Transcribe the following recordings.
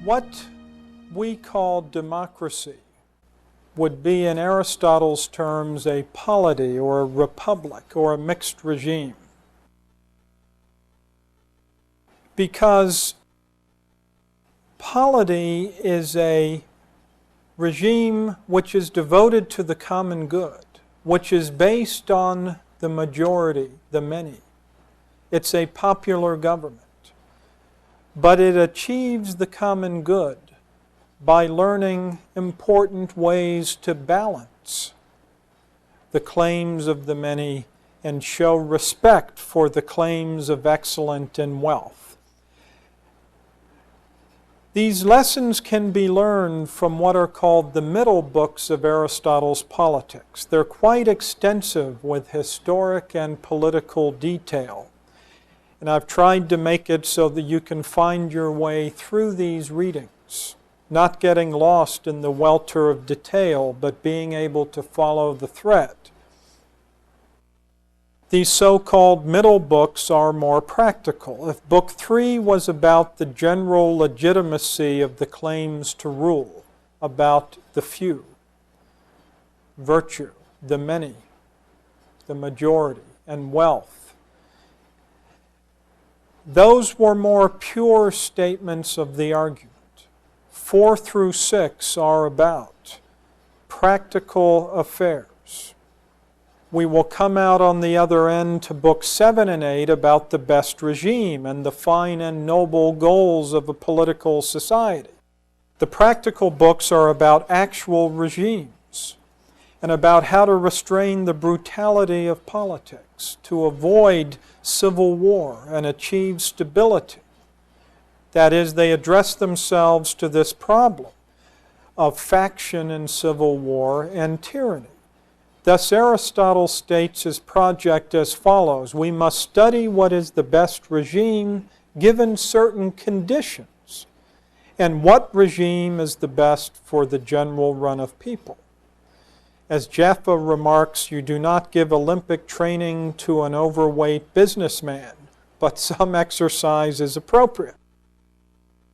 What we call democracy would be, in Aristotle's terms, a polity or a republic or a mixed regime. Because polity is a regime which is devoted to the common good, which is based on the majority, the many. It's a popular government. But it achieves the common good by learning important ways to balance the claims of the many and show respect for the claims of excellence and wealth. These lessons can be learned from what are called the middle books of Aristotle's Politics. They're quite extensive with historic and political detail. And I've tried to make it so that you can find your way through these readings, not getting lost in the welter of detail, but being able to follow the thread. These so-called middle books are more practical. If Book 3 was about the general legitimacy of the claims to rule, about the few, virtue, the many, the majority, and wealth, those were more pure statements of the argument. 4 through 6 are about practical affairs. We will come out on the other end to Books 7 and 8 about the best regime and the fine and noble goals of a political society. The practical books are about actual regimes and about how to restrain the brutality of politics, to avoid civil war and achieve stability. That is, they address themselves to this problem of faction and civil war and tyranny. Thus, Aristotle states his project as follows: we must study what is the best regime given certain conditions, and what regime is the best for the general run of people. As Jaffa remarks, you do not give Olympic training to an overweight businessman, but some exercise is appropriate.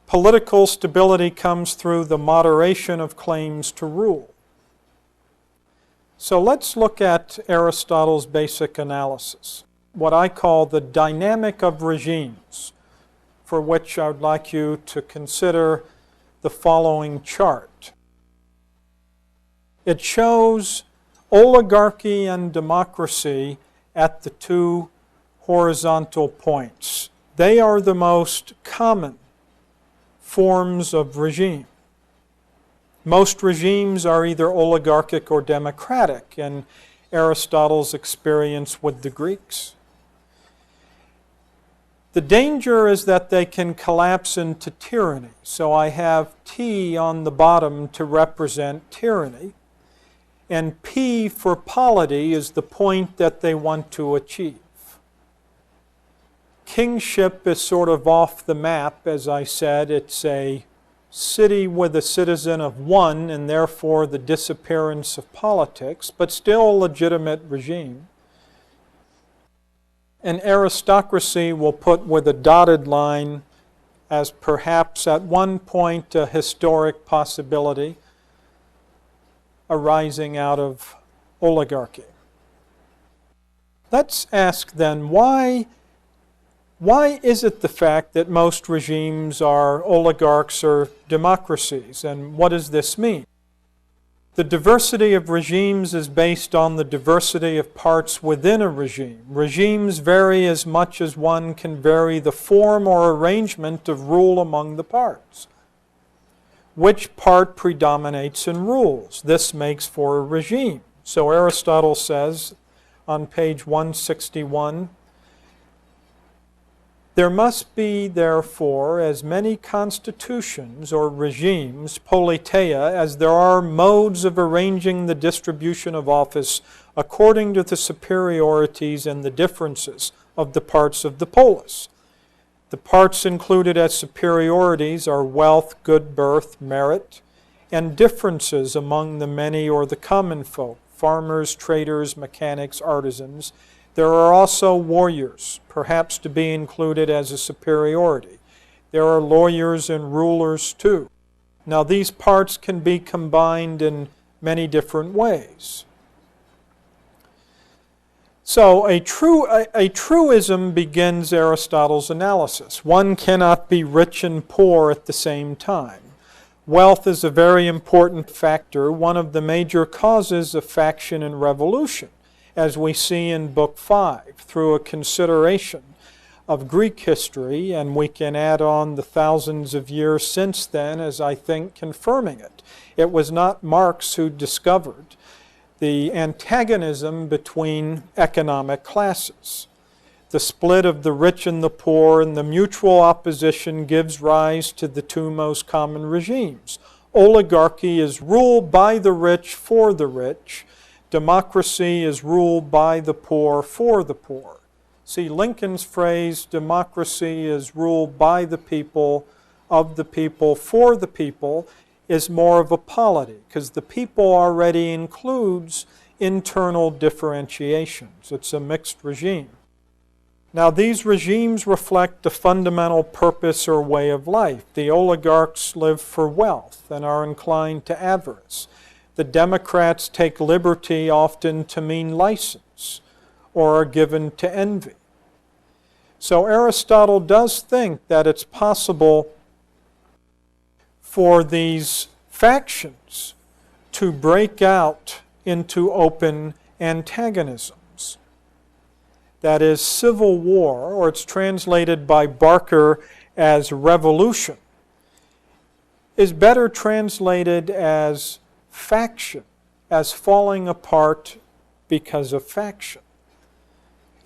Political stability comes through the moderation of claims to rule. So let's look at Aristotle's basic analysis, what I call the dynamic of regimes, for which I would like you to consider the following chart. It shows oligarchy and democracy at the two horizontal points. They are the most common forms of regime. Most regimes are either oligarchic or democratic, in Aristotle's experience with the Greeks. The danger is that they can collapse into tyranny. So I have T on the bottom to represent tyranny. And P for polity is the point that they want to achieve. Kingship is sort of off the map, as I said. It's a city with a citizen of one, and therefore the disappearance of politics, but still a legitimate regime. An aristocracy will put with a dotted line as perhaps at one point a historic possibility arising out of oligarchy. Let's ask then, why is it the fact that most regimes are oligarchs or democracies, and what does this mean? The diversity of regimes is based on the diversity of parts within a regime. Regimes vary as much as one can vary the form or arrangement of rule among the parts. Which part predominates in rules? This makes for a regime. So Aristotle says on page 161, there must be, therefore, as many constitutions or regimes, politeia, as there are modes of arranging the distribution of office according to the superiorities and the differences of the parts of the polis. The parts included as superiorities are wealth, good birth, merit, and differences among the many or the common folk, farmers, traders, mechanics, artisans. There are also warriors, perhaps to be included as a superiority. There are lawyers and rulers too. Now these parts can be combined in many different ways. So a truism begins Aristotle's analysis. One cannot be rich and poor at the same time. Wealth is a very important factor, one of the major causes of faction and revolution, as we see in Book 5, through a consideration of Greek history, and we can add on the thousands of years since then as I think confirming it. It was not Marx who discovered the antagonism between economic classes. The split of the rich and the poor and the mutual opposition gives rise to the two most common regimes. Oligarchy is ruled by the rich for the rich. Democracy is ruled by the poor for the poor. See, Lincoln's phrase, democracy is ruled by the people, of the people, for the people, is more of a polity, because the people already includes internal differentiations. It's a mixed regime. Now, these regimes reflect a fundamental purpose or way of life. The oligarchs live for wealth and are inclined to avarice. The Democrats take liberty often to mean license or are given to envy. So Aristotle does think that it's possible for these factions to break out into open antagonisms. That is, civil war, or it's translated by Barker as revolution, is better translated as faction, as falling apart because of faction.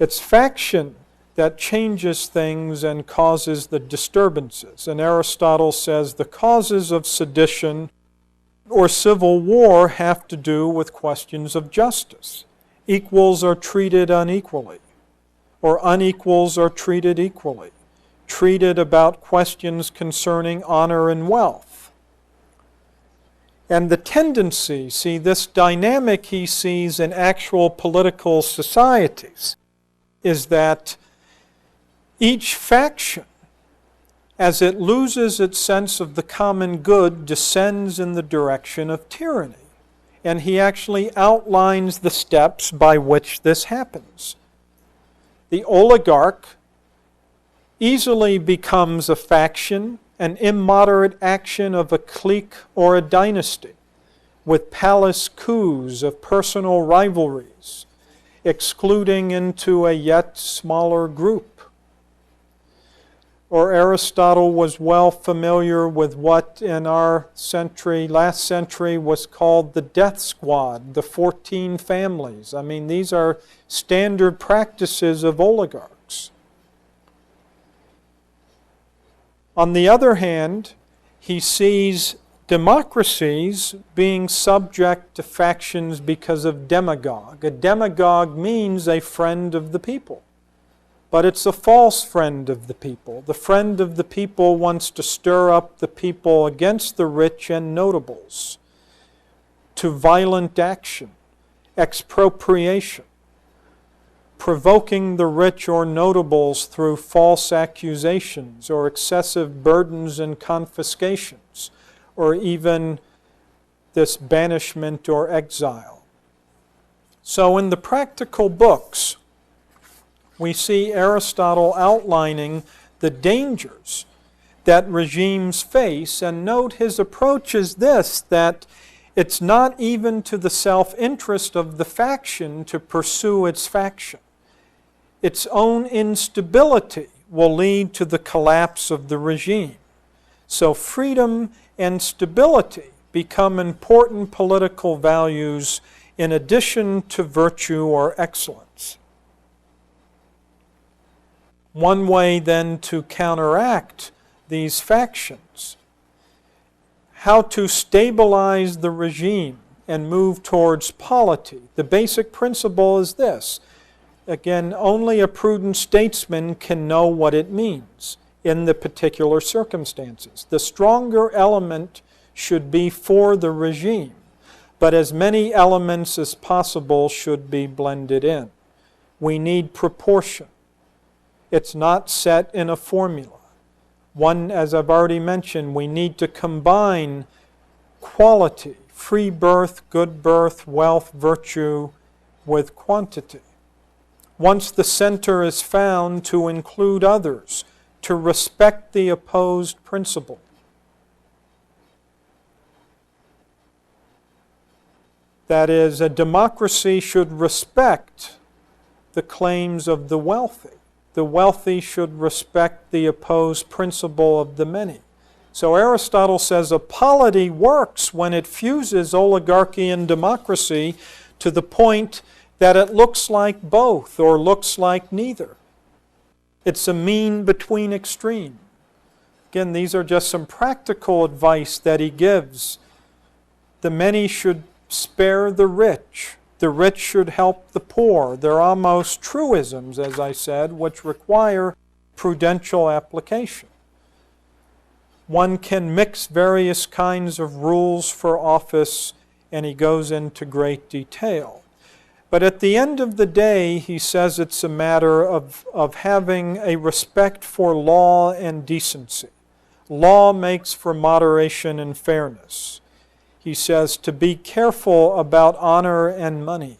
It's faction that changes things and causes the disturbances. And Aristotle says the causes of sedition or civil war have to do with questions of justice. Equals are treated unequally, or unequals are treated equally, treated about questions concerning honor and wealth. And the tendency, see, this dynamic he sees in actual political societies, is that each faction, as it loses its sense of the common good, descends in the direction of tyranny. And he actually outlines the steps by which this happens. The oligarch easily becomes a faction, an immoderate action of a clique or a dynasty, with palace coups of personal rivalries, excluding into a yet smaller group. Or Aristotle was well familiar with what in our century, last century, was called the death squad, the 14 families. I mean, these are standard practices of oligarchs. On the other hand, he sees democracies being subject to factions because of demagogue. A demagogue means a friend of the people. But it's a false friend of the people. The friend of the people wants to stir up the people against the rich and notables to violent action, expropriation, provoking the rich or notables through false accusations or excessive burdens and confiscations, or even this banishment or exile. So in the practical books, we see Aristotle outlining the dangers that regimes face, and note his approach is this, that it's not even to the self-interest of the faction to pursue its faction. Its own instability will lead to the collapse of the regime. So freedom and stability become important political values in addition to virtue or excellence. One way then to counteract these factions, how to stabilize the regime and move towards polity. The basic principle is this. Again, only a prudent statesman can know what it means in the particular circumstances. The stronger element should be for the regime, but as many elements as possible should be blended in. We need proportion. It's not set in a formula. One, as I've already mentioned, we need to combine quality, free birth, good birth, wealth, virtue, with quantity. Once the center is found, to include others, to respect the opposed principle. That is, a democracy should respect the claims of the wealthy. The wealthy should respect the opposed principle of the many. So Aristotle says a polity works when it fuses oligarchy and democracy to the point that it looks like both or looks like neither. It's a mean between extreme. Again, these are just some practical advice that he gives. The many should spare the rich. The rich should help the poor. They're almost truisms, as I said, which require prudential application. One can mix various kinds of rules for office, and he goes into great detail. But at the end of the day, he says it's a matter of having a respect for law and decency. Law makes for moderation and fairness. He says to be careful about honor and money,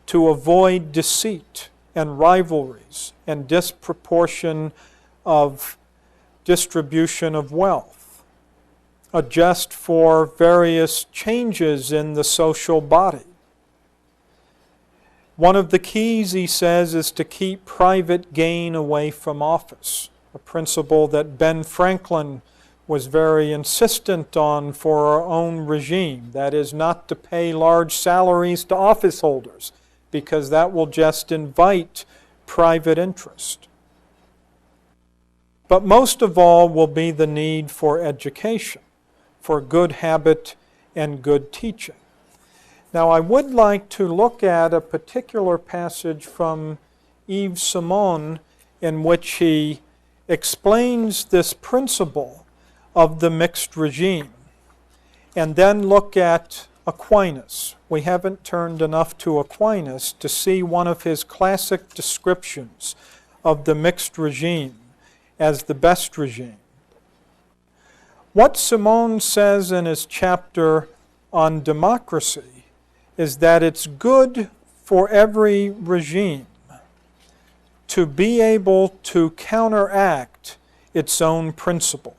to avoid deceit and rivalries and disproportion of distribution of wealth, adjust for various changes in the social body. One of the keys, he says, is to keep private gain away from office, a principle that Ben Franklin was very insistent on for our own regime. That is, not to pay large salaries to office holders, because that will just invite private interest. But most of all will be the need for education, for good habit and good teaching. Now, I would like to look at a particular passage from Yves Simon in which he explains this principle of the mixed regime, and then look at Aquinas. We haven't turned enough to Aquinas to see one of his classic descriptions of the mixed regime as the best regime. What Simon says in his chapter on democracy is that it's good for every regime to be able to counteract its own principle.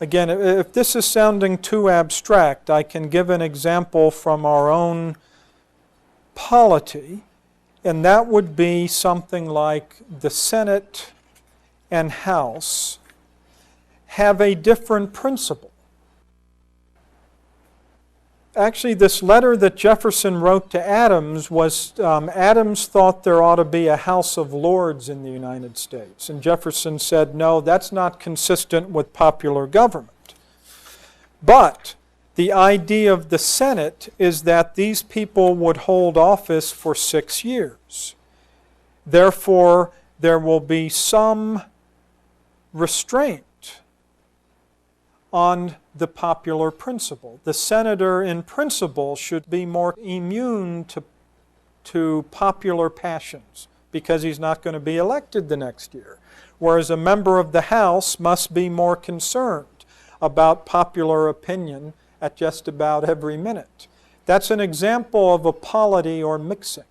Again, if this is sounding too abstract, I can give an example from our own polity, and that would be something like the Senate and House have a different principle. Actually, this letter that Jefferson wrote to Adams was, Adams thought there ought to be a House of Lords in the United States. And Jefferson said, no, that's not consistent with popular government. But the idea of the Senate is that these people would hold office for 6 years. Therefore, there will be some restraint on the popular principle. The senator in principle should be more immune to popular passions because he's not going to be elected the next year. Whereas a member of the House must be more concerned about popular opinion at just about every minute. That's an example of a polity or mixing.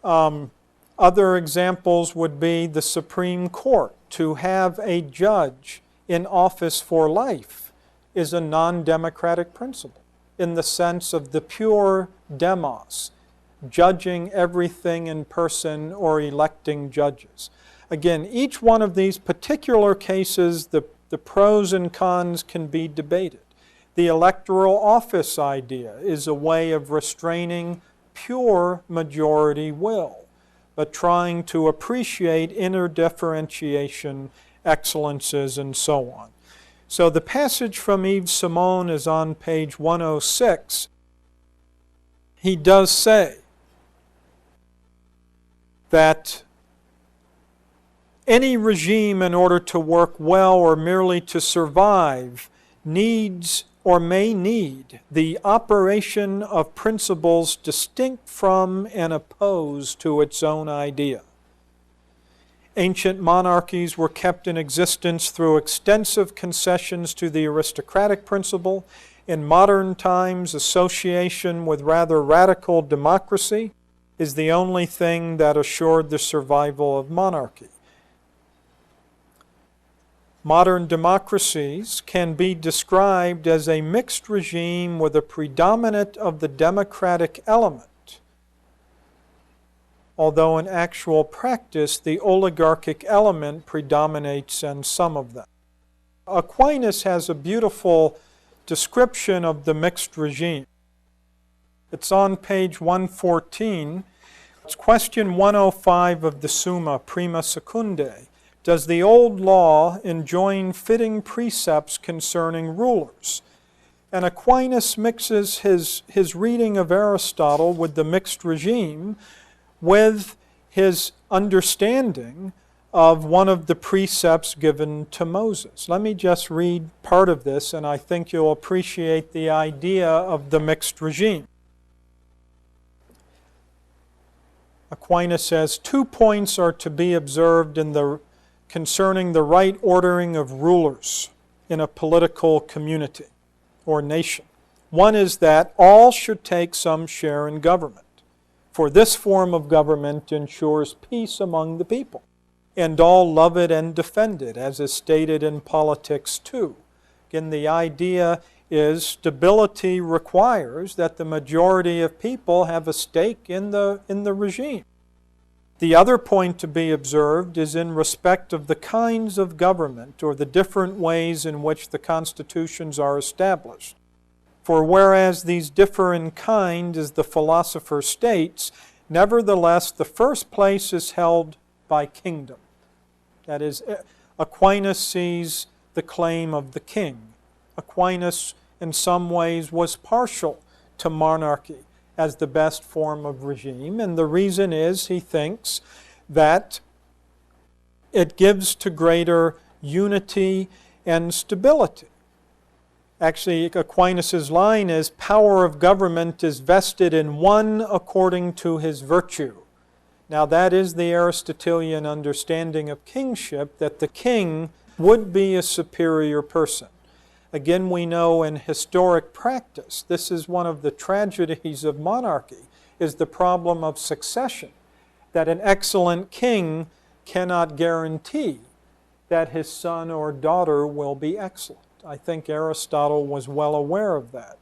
Other examples would be the Supreme Court. To have a judge in office for life is a non-democratic principle in the sense of the pure demos, judging everything in person or electing judges. Again, each one of these particular cases, the pros and cons can be debated. The electoral office idea is a way of restraining pure majority will, but trying to appreciate inner differentiation, excellences, and so on. So the passage from Yves Simon is on page 106. He does say that any regime, in order to work well or merely to survive, needs or may need the operation of principles distinct from and opposed to its own idea. Ancient monarchies were kept in existence through extensive concessions to the aristocratic principle. In modern times, association with rather radical democracy is the only thing that assured the survival of monarchy. Modern democracies can be described as a mixed regime with a predominant of the democratic element, although in actual practice the oligarchic element predominates in some of them. Aquinas has a beautiful description of the mixed regime. It's on page 114. It's question 105 of the Summa, Prima Secundae. Does the old law enjoin fitting precepts concerning rulers? And Aquinas mixes his reading of Aristotle with the mixed regime with his understanding of one of the precepts given to Moses. Let me just read part of this, and I think you'll appreciate the idea of the mixed regime. Aquinas says, 2 points are to be observed concerning the right ordering of rulers in a political community or nation. One is that all should take some share in government, for this form of government ensures peace among the people, and all love it and defend it, as is stated in politics too. Again, the idea is stability requires that the majority of people have a stake in the regime. The other point to be observed is in respect of the kinds of government or the different ways in which the constitutions are established. For whereas these differ in kind, as the philosopher states, nevertheless the first place is held by kingdom. That is, Aquinas sees the claim of the king. Aquinas in some ways was partial to monarchy as the best form of regime, and the reason is he thinks that it gives to greater unity and stability. Actually, Aquinas' line is, power of government is vested in one according to his virtue. Now that is the Aristotelian understanding of kingship, that the king would be a superior person. Again, we know in historic practice, this is one of the tragedies of monarchy, is the problem of succession, that an excellent king cannot guarantee that his son or daughter will be excellent. I think Aristotle was well aware of that.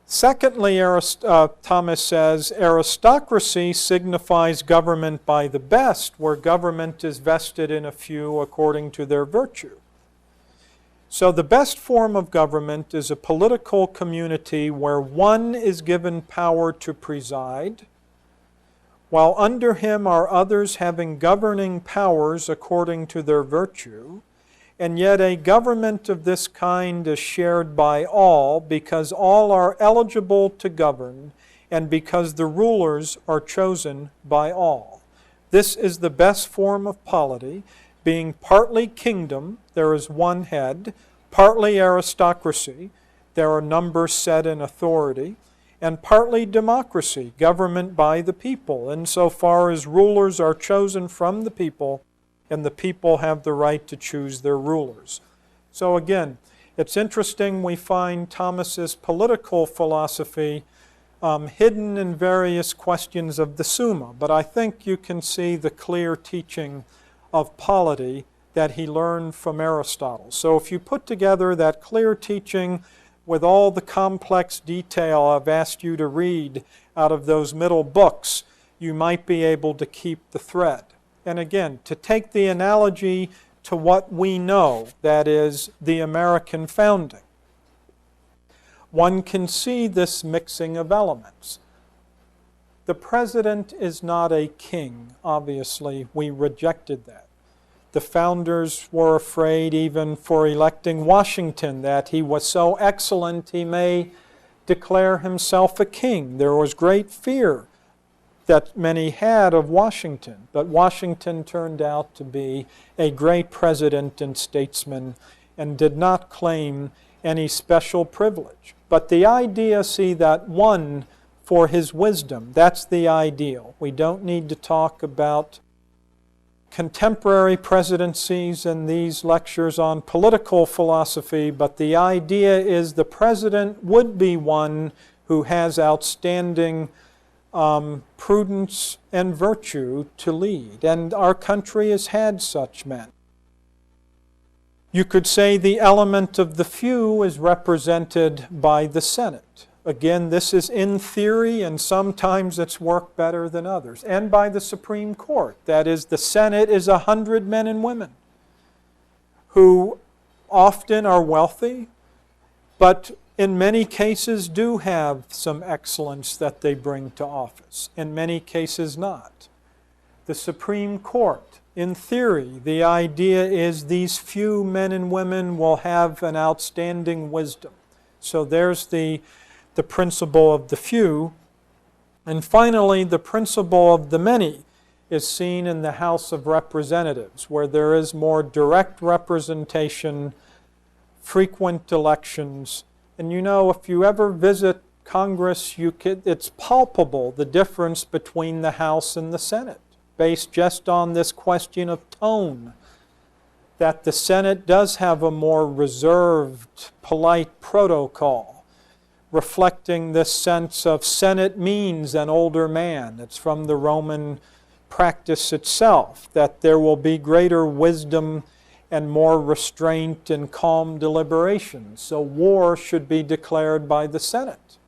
Secondly, Thomas says, aristocracy signifies government by the best, where government is vested in a few according to their virtue. So the best form of government is a political community where one is given power to preside, while under him are others having governing powers according to their virtue, and yet a government of this kind is shared by all because all are eligible to govern and because the rulers are chosen by all. This is the best form of polity, being partly kingdom, there is one head, partly aristocracy, there are numbers set in authority, and partly democracy, government by the people, insofar as rulers are chosen from the people, and the people have the right to choose their rulers. So again, it's interesting we find Thomas's political philosophy hidden in various questions of the Summa, but I think you can see the clear teaching of polity that he learned from Aristotle. So if you put together that clear teaching with all the complex detail I've asked you to read out of those middle books, you might be able to keep the thread. And again, to take the analogy to what we know, that is, the American founding, one can see this mixing of elements. The president is not a king, obviously. We rejected that. The founders were afraid even for electing Washington that he was so excellent he may declare himself a king. There was great fear that many had of Washington, but Washington turned out to be a great president and statesman and did not claim any special privilege. But the idea, see, that one for his wisdom, that's the ideal. We don't need to talk about contemporary presidencies and these lectures on political philosophy, but the idea is the president would be one who has outstanding prudence and virtue to lead. And our country has had such men. You could say the element of the few is represented by the Senate. Again, this is in theory, and sometimes it's worked better than others. And by the Supreme Court. That is, the Senate is 100 men and women who often are wealthy, but in many cases do have some excellence that they bring to office. In many cases not. The Supreme Court, in theory, the idea is these few men and women will have an outstanding wisdom. So there's the principle of the few. And finally, the principle of the many is seen in the House of Representatives, where there is more direct representation, frequent elections. And you know, if you ever visit Congress, it's palpable, the difference between the House and the Senate, based just on this question of tone, that the Senate does have a more reserved, polite protocol, reflecting this sense of Senate means an older man. It's from the Roman practice itself, that there will be greater wisdom and more restraint and calm deliberation. So war should be declared by the Senate.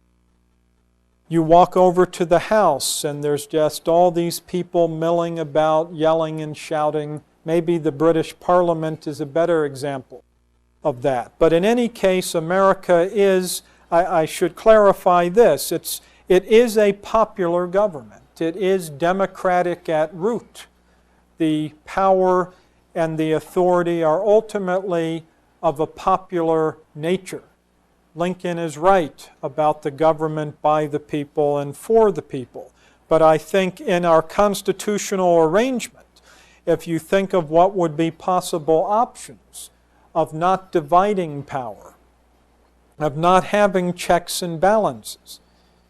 You walk over to the House and there's just all these people milling about, yelling and shouting. Maybe the British Parliament is a better example of that. But in any case, America is, I should clarify this, it is a popular government. It is democratic at root. The power and the authority are ultimately of a popular nature. Lincoln is right about the government by the people and for the people. But I think in our constitutional arrangement, if you think of what would be possible options of not dividing power, of not having checks and balances.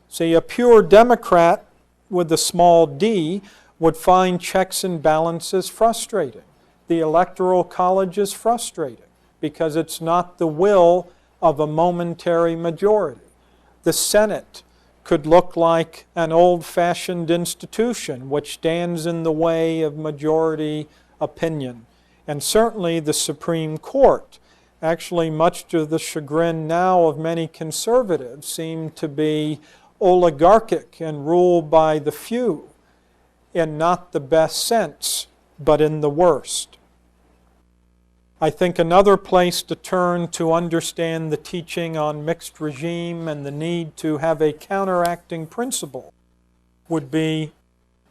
See, a pure Democrat with a small d would find checks and balances frustrating. The Electoral College is frustrating because it's not the will of a momentary majority. The Senate could look like an old-fashioned institution which stands in the way of majority opinion. And certainly the Supreme Court, actually much to the chagrin now of many conservatives, seem to be oligarchic and ruled by the few in not the best sense, but in the worst. I think another place to turn to understand the teaching on mixed regime and the need to have a counteracting principle would be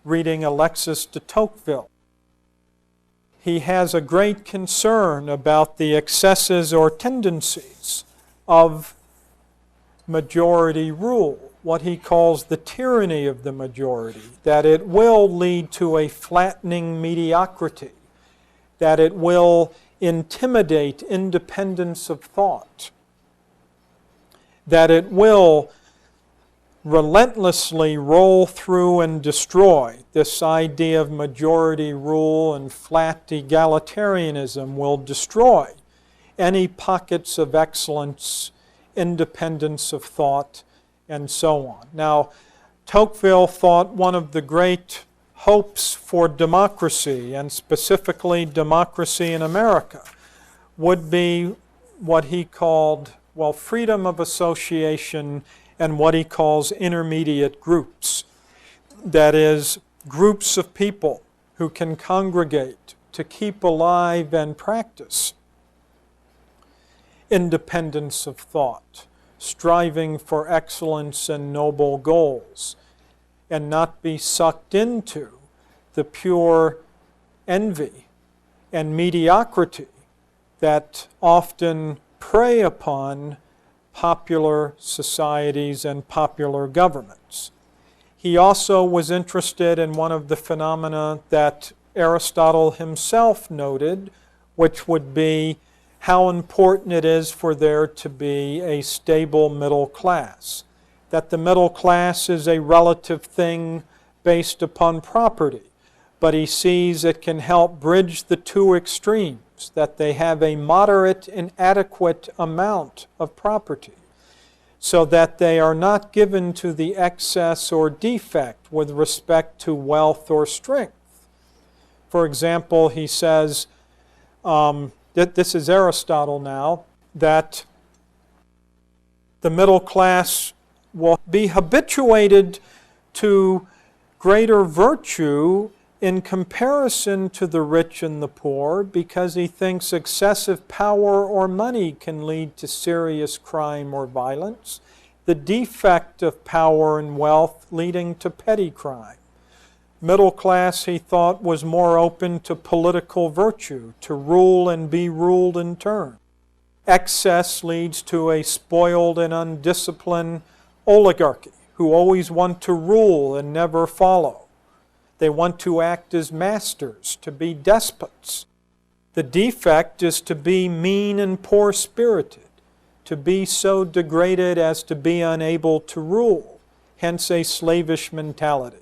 reading Alexis de Tocqueville. He has a great concern about the excesses or tendencies of majority rule, what he calls the tyranny of the majority, that it will lead to a flattening mediocrity, that it will intimidate independence of thought, that it will relentlessly roll through and destroy. This idea of majority rule and flat egalitarianism will destroy any pockets of excellence, independence of thought, and so on. Now, Tocqueville thought one of the great hopes for democracy, and specifically democracy in America, would be what he called, freedom of association and what he calls intermediate groups. That is, groups of people who can congregate to keep alive and practice independence of thought, striving for excellence and noble goals, and not be sucked into the pure envy and mediocrity that often prey upon popular societies and popular governments. He also was interested in one of the phenomena that Aristotle himself noted, which would be how important it is for there to be a stable middle class. That the middle class is a relative thing based upon property, but he sees it can help bridge the two extremes, that they have a moderate and adequate amount of property, so that they are not given to the excess or defect with respect to wealth or strength. For example, he says, this is Aristotle now, that the middle class will be habituated to greater virtue in comparison to the rich and the poor, because he thinks excessive power or money can lead to serious crime or violence, the defect of power and wealth leading to petty crime. Middle class, he thought, was more open to political virtue, to rule and be ruled in turn. Excess leads to a spoiled and undisciplined oligarchy, who always want to rule and never follow. They want to act as masters, to be despots. The defect is to be mean and poor-spirited, to be so degraded as to be unable to rule, hence a slavish mentality.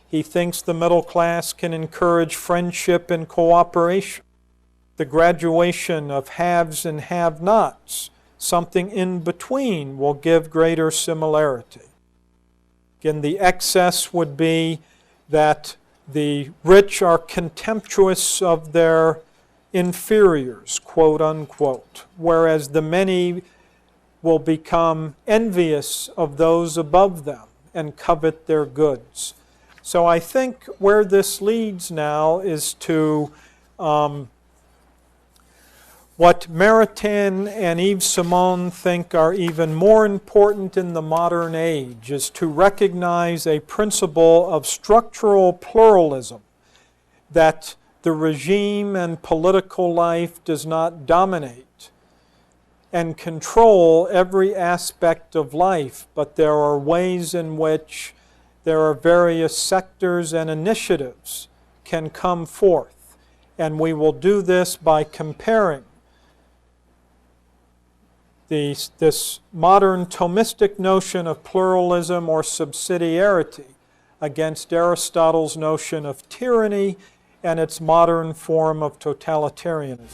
He thinks the middle class can encourage friendship and cooperation, the graduation of haves and have-nots. Something in between will give greater similarity. Again, the excess would be that the rich are contemptuous of their inferiors, quote unquote, whereas the many will become envious of those above them and covet their goods. So I think where this leads now is to what Maritain and Yves Simon think are even more important in the modern age, is to recognize a principle of structural pluralism, that the regime and political life does not dominate and control every aspect of life, but there are ways in which there are various sectors and initiatives can come forth. And we will do this by comparing this modern Thomistic notion of pluralism or subsidiarity against Aristotle's notion of tyranny and its modern form of totalitarianism.